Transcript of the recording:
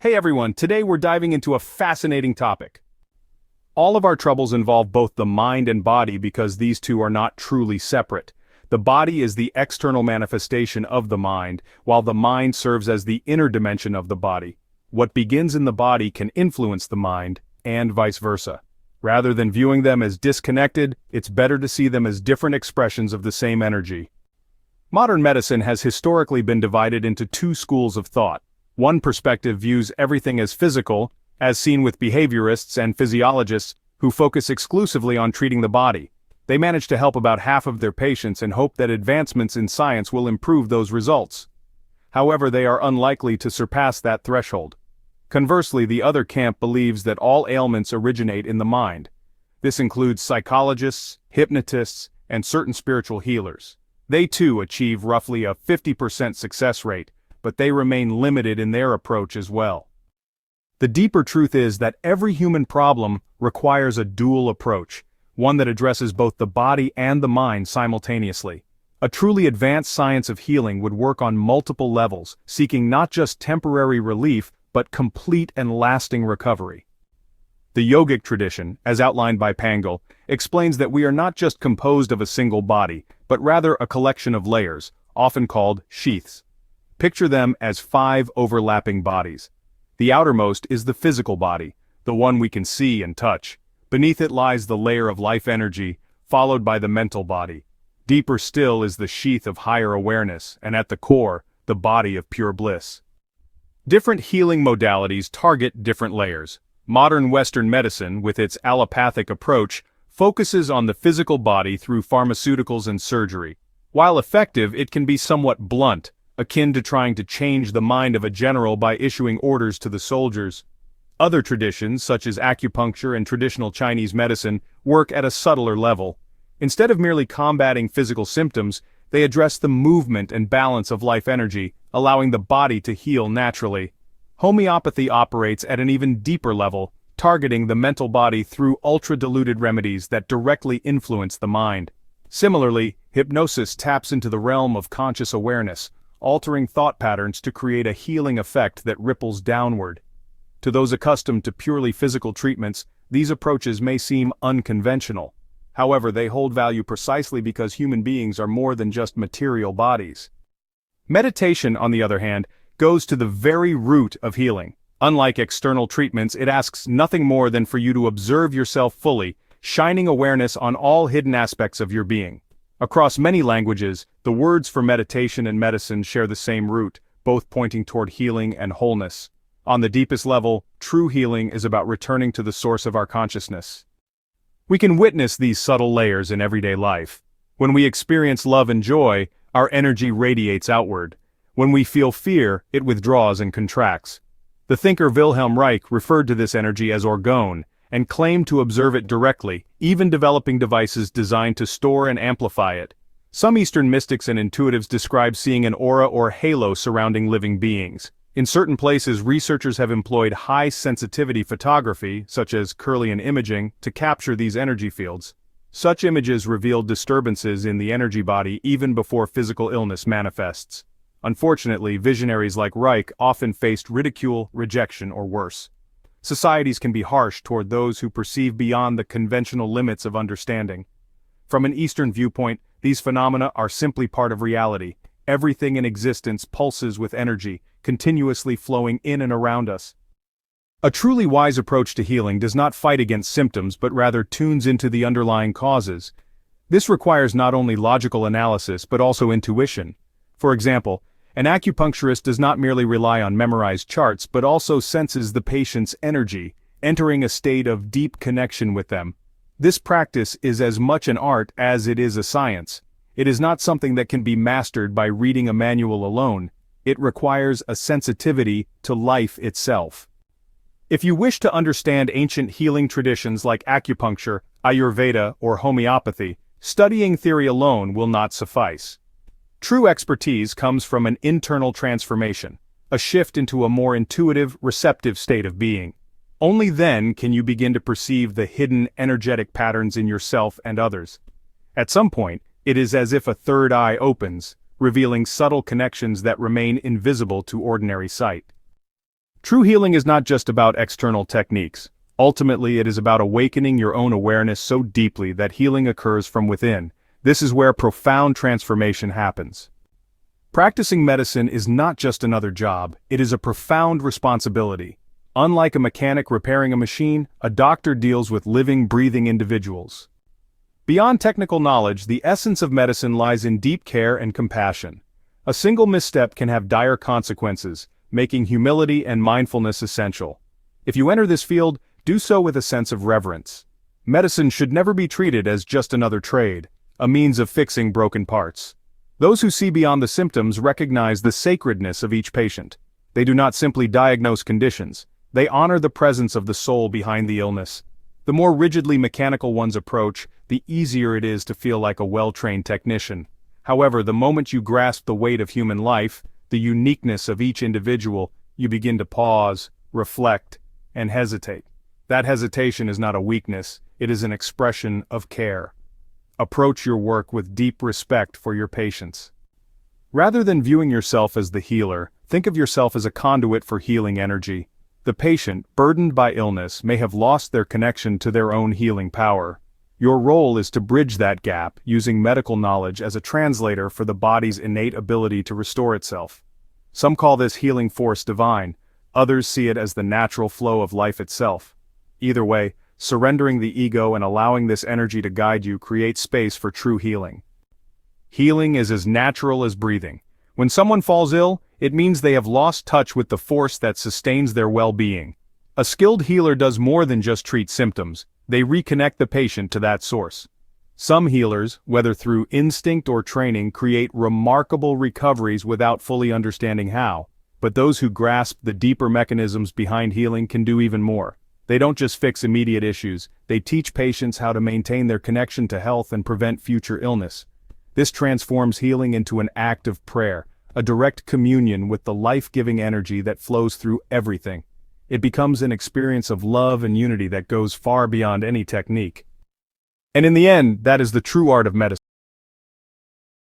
Hey everyone, today we're diving into a fascinating topic. All of our troubles involve both the mind and body because these two are not truly separate. The body is the external manifestation of the mind, while the mind serves as the inner dimension of the body. What begins in the body can influence the mind, and vice versa. Rather than viewing them as disconnected, it's better to see them as different expressions of the same energy. Modern medicine has historically been divided into two schools of thought. One perspective views everything as physical, as seen with behaviorists and physiologists who focus exclusively on treating the body. They manage to help about half of their patients and hope that advancements in science will improve those results. However, they are unlikely to surpass that threshold. Conversely, the other camp believes that all ailments originate in the mind. This includes psychologists, hypnotists, and certain spiritual healers. They too achieve roughly a 50% success rate, but they remain limited in their approach as well. The deeper truth is that every human problem requires a dual approach, one that addresses both the body and the mind simultaneously. A truly advanced science of healing would work on multiple levels, seeking not just temporary relief, but complete and lasting recovery. The yogic tradition, as outlined by Pangal, explains that we are not just composed of a single body, but rather a collection of layers, often called sheaths. Picture them as 5 overlapping bodies. The outermost is the physical body, the one we can see and touch. Beneath it lies the layer of life energy, followed by the mental body. Deeper still is the sheath of higher awareness, and at the core, the body of pure bliss. Different healing modalities target different layers. Modern Western medicine, with its allopathic approach, focuses on the physical body through pharmaceuticals and surgery. While effective, it can be somewhat blunt, akin to trying to change the mind of a general by issuing orders to the soldiers. Other traditions, such as acupuncture and traditional Chinese medicine, work at a subtler level. Instead of merely combating physical symptoms, they address the movement and balance of life energy, allowing the body to heal naturally. Homeopathy operates at an even deeper level, targeting the mental body through ultra-diluted remedies that directly influence the mind. Similarly, hypnosis taps into the realm of conscious awareness, altering thought patterns to create a healing effect that ripples downward. To those accustomed to purely physical treatments, these approaches may seem unconventional. However, they hold value precisely because human beings are more than just material bodies. Meditation, on the other hand, goes to the very root of healing. Unlike external treatments, it asks nothing more than for you to observe yourself fully, shining awareness on all hidden aspects of your being. Across many languages, the words for meditation and medicine share the same root, both pointing toward healing and wholeness. On the deepest level, true healing is about returning to the source of our consciousness. We can witness these subtle layers in everyday life. When we experience love and joy, our energy radiates outward. When we feel fear, it withdraws and contracts. The thinker Wilhelm Reich referred to this energy as orgone, and claimed to observe it directly, even developing devices designed to store and amplify it. Some Eastern mystics and intuitives describe seeing an aura or halo surrounding living beings. In certain places, researchers have employed high-sensitivity photography, such as Kirlian imaging, to capture these energy fields. Such images reveal disturbances in the energy body even before physical illness manifests. Unfortunately, visionaries like Reich often faced ridicule, rejection, or worse. Societies can be harsh toward those who perceive beyond the conventional limits of understanding. From an Eastern viewpoint, these phenomena are simply part of reality. Everything in existence pulses with energy, continuously flowing in and around us. A truly wise approach to healing does not fight against symptoms but rather tunes into the underlying causes. This requires not only logical analysis but also intuition. For example, an acupuncturist does not merely rely on memorized charts but also senses the patient's energy, entering a state of deep connection with them. This practice is as much an art as it is a science. It is not something that can be mastered by reading a manual alone. It requires a sensitivity to life itself. If you wish to understand ancient healing traditions like acupuncture, Ayurveda, or homeopathy, studying theory alone will not suffice. True expertise comes from an internal transformation, a shift into a more intuitive, receptive state of being. Only then can you begin to perceive the hidden energetic patterns in yourself and others. At some point, it is as if a third eye opens, revealing subtle connections that remain invisible to ordinary sight. True healing is not just about external techniques. Ultimately, it is about awakening your own awareness so deeply that healing occurs from within. This is where profound transformation happens. Practicing medicine is not just another job, it is a profound responsibility. Unlike a mechanic repairing a machine, a doctor deals with living, breathing individuals. Beyond technical knowledge, the essence of medicine lies in deep care and compassion. A single misstep can have dire consequences, making humility and mindfulness essential. If you enter this field, do so with a sense of reverence. Medicine should never be treated as just another trade, a means of fixing broken parts. Those who see beyond the symptoms recognize the sacredness of each patient. They do not simply diagnose conditions, they honor the presence of the soul behind the illness. The more rigidly mechanical one's approach, the easier it is to feel like a well-trained technician. However, the moment you grasp the weight of human life, the uniqueness of each individual, you begin to pause, reflect, and hesitate. That hesitation is not a weakness, it is an expression of care. Approach your work with deep respect for your patients. Rather than viewing yourself as the healer, think of yourself as a conduit for healing energy. The patient, burdened by illness, may have lost their connection to their own healing power. Your role is to bridge that gap, using medical knowledge as a translator for the body's innate ability to restore itself. Some call this healing force divine, others see it as the natural flow of life itself. Either way, surrendering the ego and allowing this energy to guide you creates space for true healing. Healing is as natural as breathing. When someone falls ill, it means they have lost touch with the force that sustains their well-being. A skilled healer does more than just treat symptoms, they reconnect the patient to that source. Some healers, whether through instinct or training, create remarkable recoveries without fully understanding how. But those who grasp the deeper mechanisms behind healing can do even more. They don't just fix immediate issues, they teach patients how to maintain their connection to health and prevent future illness. This transforms healing into an act of prayer, a direct communion with the life-giving energy that flows through everything. It becomes an experience of love and unity that goes far beyond any technique. And in the end, that is the true art of medicine.